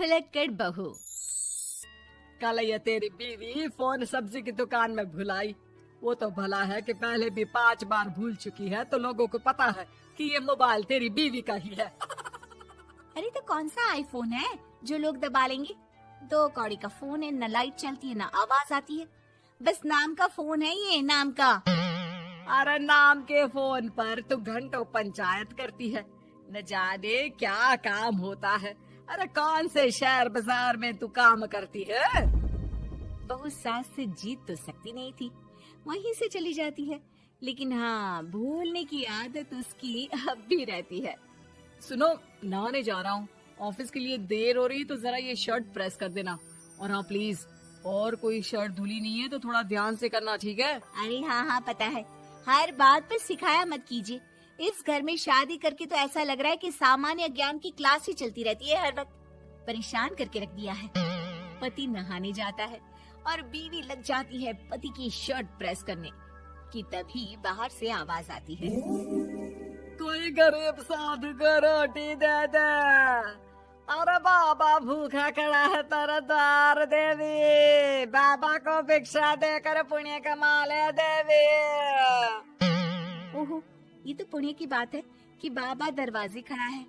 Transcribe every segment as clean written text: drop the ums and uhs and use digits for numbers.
भुलक्कड़ बहू। कल ये तेरी बीवी फोन सब्जी की दुकान में भुलाई। वो तो भला है कि पहले भी 5 बार भूल चुकी है, तो लोगों को पता है कि ये मोबाइल तेरी बीवी का ही है। अरे तो कौन सा आईफोन है जो लोग दबा लेंगे? 2 कौड़ी का फोन है, न लाइट चलती है न आवाज आती है, बस नाम का फोन है ये, नाम का। अरे नाम के फोन पर तू घंटों पंचायत करती है, न जाने क्या काम होता है। अरे कौन से शहर बाजार में तू काम करती है? बहू सास से जीत तो सकती नहीं थी, वहीं से चली जाती है, लेकिन हाँ भूलने की आदत उसकी अब भी रहती है। सुनो, नहाने जा रहा हूँ, ऑफिस के लिए देर हो रही, तो जरा ये शर्ट प्रेस कर देना। और हाँ प्लीज, और कोई शर्ट धुली नहीं है तो थोड़ा ध्यान से करना, ठीक है? अरे हाँ पता है, हर बात पर सिखाया मत कीजिए। इस घर में शादी करके तो ऐसा लग रहा है कि सामान्य ज्ञान की क्लास ही चलती रहती है, हर वक्त परेशान करके रख दिया है। पति नहाने जाता है और बीवी लग जाती है पति की शर्ट प्रेस करने कि तभी बाहर से आवाज आती है, कोई गरीब साधु को रोटी दे दे। अरे बाबा भूखा खड़ा है तेरा द्वार देवी, बाबा को भिक्षा देकर पुण्य कमा ले देवी। ओहो, ये तो पुण्य की बात है कि बाबा दरवाजे खड़ा है।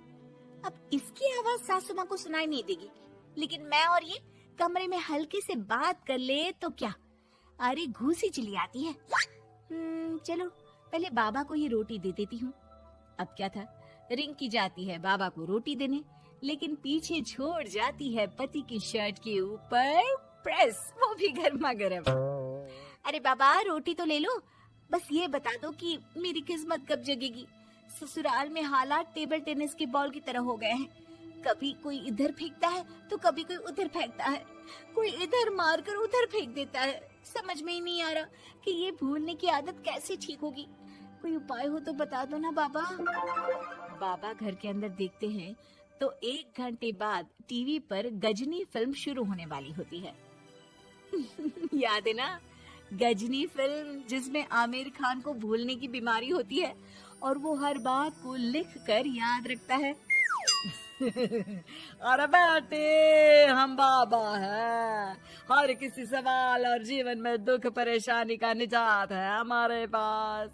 अब इसकी आवाज सासू माँ को सुनाई नहीं देगी, लेकिन मैं और ये कमरे में हल्के से बात कर ले तो क्या, अरे घूसी चली आती है। चलो पहले बाबा को ये रोटी दे देती हूँ। अब क्या था, रिंकी जाती है बाबा को रोटी देने, लेकिन पीछे छोड़ जाती है पति की शर्ट के ऊपर प्रेस, वो भी गर्मा गर्म। अरे बाबा रोटी तो ले लो, बस ये बता दो कि मेरी किस्मत कब जगेगी। ससुराल में हालात टेबल टेनिस के बॉल की तरह हो गए हैं, कभी कोई इधर फेंकता है तो कभी कोई उधर फेंकता है, कोई इधर मारकर उधर फेंक देता है। समझ में ही नहीं आ रहा कि ये भूलने की आदत कैसे ठीक होगी। कोई उपाय हो तो बता दो ना बाबा। बाबा घर के अंदर देखते हैं तो 1 घंटे बाद टीवी पर गजनी फिल्म शुरू होने वाली होती है। याद है ना, गजनी फिल्म जिसमें आमिर खान को भूलने की बीमारी होती है और वो हर बात को लिख कर याद रखता है। अरे बेटे, हम बाबा हैं, हर किसी सवाल और जीवन में दुख परेशानी का निजात है हमारे पास।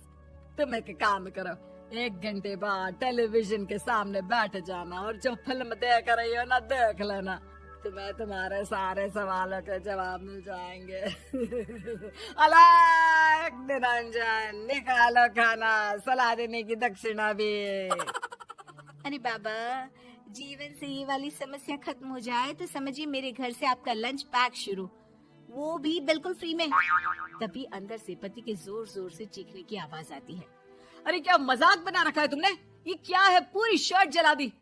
तुम एक काम करो, 1 घंटे बाद टेलीविजन के सामने बैठ जाना और जो फिल्म देख रही हो ना, देख लेना, तुम्हें तुम्हारे सारे सवालों के जवाब मिल जाएंगे। अलग निरंजन, निकालो खाना, सलाह देने की दक्षिणा भी। अरे बाबा, जीवन से ये वाली समस्या खत्म हो जाए तो समझिए मेरे घर से आपका लंच पैक शुरू, वो भी बिल्कुल फ्री में। तभी अंदर से पति के जोर जोर से चीखने की आवाज आती है। अरे क्या मजाक बना रखा है तुमने? ये क्या है, पूरी शर्ट जला दी।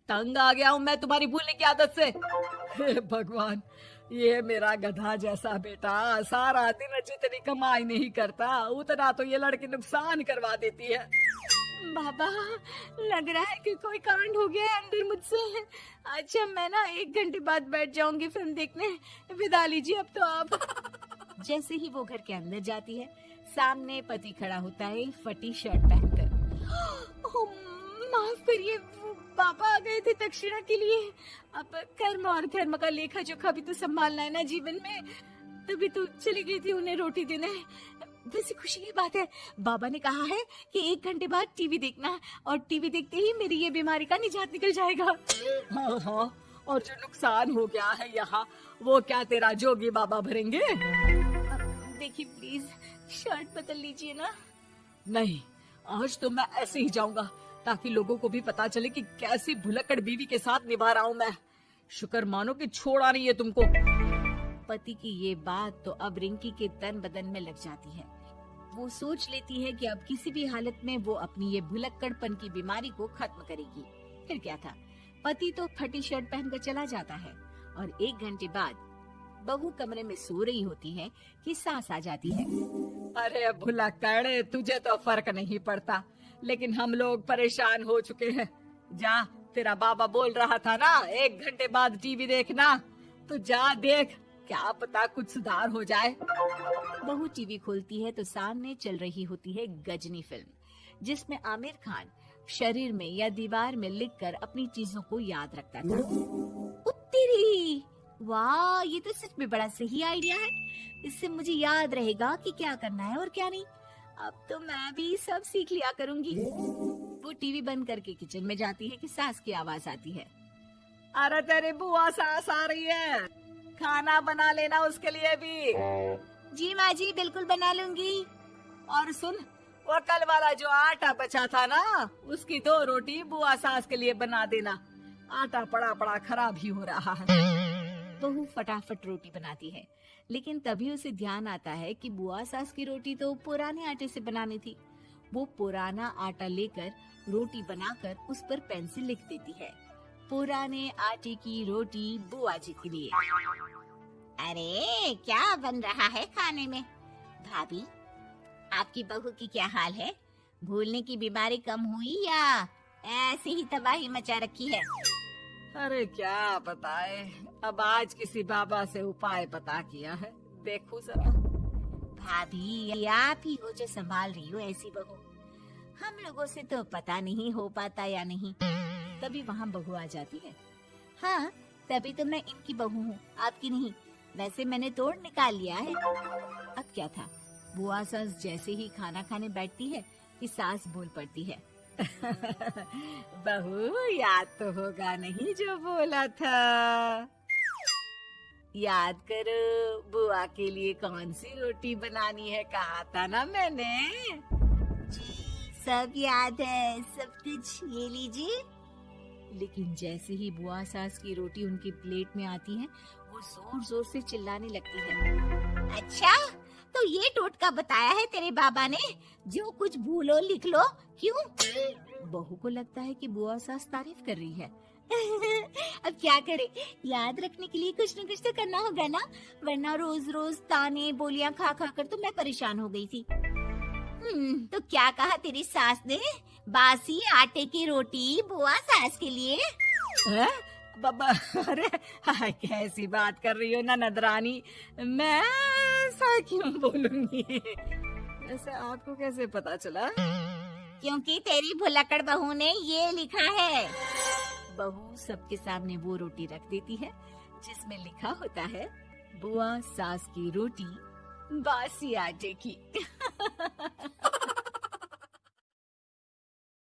तंग आ गया हूँ मैं तुम्हारी भूलने की आदत से। हे भगवान, ये मेरा गधा जैसा बेटा सारा दिन जितनी कमाई नहीं करता उतना तो ये लड़की नुकसान करवा देती है। बाबा, लग रहा है कि कोई कांड हो गया है अंदर मुझसे। अच्छा मैं ना 1 घंटे बाद बैठ जाऊंगी फिल्म देखने, विदा लीजिए अब तो आप। जैसे ही वो घर के अंदर जाती है, सामने पति खड़ा होता है फटी शर्ट पहनकर। माफ करिए, पापा आ गए थे दक्षिणा के लिए। अब कर्म और धर्म का लेखा जोखा भी तो संभालना है ना जीवन में, तभी तो चली गई थी उन्हें रोटी देने। वैसे खुशी की बात है, बाबा ने कहा है कि 1 घंटे बाद टीवी देखना, और टीवी देखते ही मेरी ये बीमारी का निजात निकल जाएगा। हाँ हाँ, और जो नुकसान हो गया है यहाँ, वो क्या तेरा जोगी बाबा भरेंगे? देखिए प्लीज शर्ट बदल लीजिए ना। नहीं, आज तो मैं ऐसे ही जाऊंगा, ताकि लोगों को भी पता चले कि कैसी भुलक्कड़ बीवी के साथ निभा रहा हूँ मैं। शुक्र मानो कि छोड़ा नहीं है तुमको। पति की ये बात तो अब रिंकी के तन बदन में लग जाती है। वो सोच लेती है कि अब किसी भी हालत में वो अपनी ये भुलक्कड़पन की बीमारी को खत्म करेगी। फिर क्या था, पति तो फटी शर्ट पहनकर चला जाता है और 1 घंटे बाद बहू कमरे में सो रही होती है कि सास आ जाती है। अरे भुलक्कड़, तुझे तो फर्क नहीं पड़ता, लेकिन हम लोग परेशान हो चुके हैं। जा, तेरा बाबा बोल रहा था ना 1 घंटे बाद टीवी देखना, तो जा देख, क्या पता कुछ सुधार हो जाए। बहू टीवी खोलती है तो सामने चल रही होती है गजनी फिल्म, जिसमें आमिर खान शरीर में या दीवार में लिखकर अपनी चीजों को याद रखता था। तेरी, वाह, ये तो सच में बड़ा सही आइडिया है। इससे मुझे याद रहेगा कि क्या करना है और क्या नहीं। अब तो मैं भी सब सीख लिया करूंगी। वो टीवी बंद करके किचन में जाती है कि सास की आवाज आती है। अरे तेरी बुआ सास आ रही है, खाना बना लेना उसके लिए भी। जी माँ जी, बिल्कुल बना लूंगी। और सुन, वो कल वाला जो आटा बचा था ना, उसकी 2 रोटी बुआ सास के लिए बना देना। आटा पड़ा पड़ा खराब ही हो रहा है। बहू फटाफट रोटी बनाती है, लेकिन तभी उसे ध्यान आता है कि बुआ सास की रोटी तो पुराने आटे से बनानी थी। वो पुराना आटा लेकर रोटी बनाकर उस पर पेन से लिख देती है, पुराने आटे की रोटी बुआ जी के लिए। अरे क्या बन रहा है खाने में? भाभी, आपकी बहू की क्या हाल है? भूलने की बीमारी कम हुई या ऐसे ही तबाही मचा रखी है? अरे क्या बताए, अब आज किसी बाबा से उपाय पता किया है, देखो जरा। भाभी, आप ही हो जो संभाल रही हो ऐसी बहू। हम लोगों से तो पता नहीं हो पाता या नहीं। तभी वहाँ बहू आ जाती है। हाँ, तभी तो मैं इनकी बहू हूँ, आपकी नहीं। वैसे मैंने तोड़ निकाल लिया है। अब क्या था, बुआ सास जैसे ही खाना खाने बैठती है कि सास बोल पड़ती है। बहू, याद तो होगा नहीं जो बोला था? याद करो, बुआ के लिए कौन सी रोटी बनानी है, कहा था ना मैंने। जी, सब याद है, सब कुछ, ये लीजिए। लेकिन जैसे ही बुआ सास की रोटी उनकी प्लेट में आती है, वो जोर जोर से चिल्लाने लगती है। अच्छा, तो ये टोटका बताया है तेरे बाबा ने, जो कुछ भूलो लिख लो, क्यों? बहू को लगता है कि बुआ सास तारीफ कर रही है। अब क्या करे, याद रखने के लिए कुछ न कुछ तो करना होगा ना, वरना रोज रोज ताने बोलियां खा खा कर तो मैं परेशान हो गई थी। तो क्या कहा तेरी सास ने? बासी आटे की रोटी बुआ सास के लिए? है? बाबा, अरे कैसी बात कर रही हो ननद रानी, मैं ऐसा क्यों बोलूंगी? ऐसे आपको कैसे पता चला? क्योंकि तेरी भुलक्कड़ बहू ने ये लिखा है। बहू सबके सामने वो रोटी रख देती है जिसमें लिखा होता है, बुआ सास की रोटी बासी आटे की।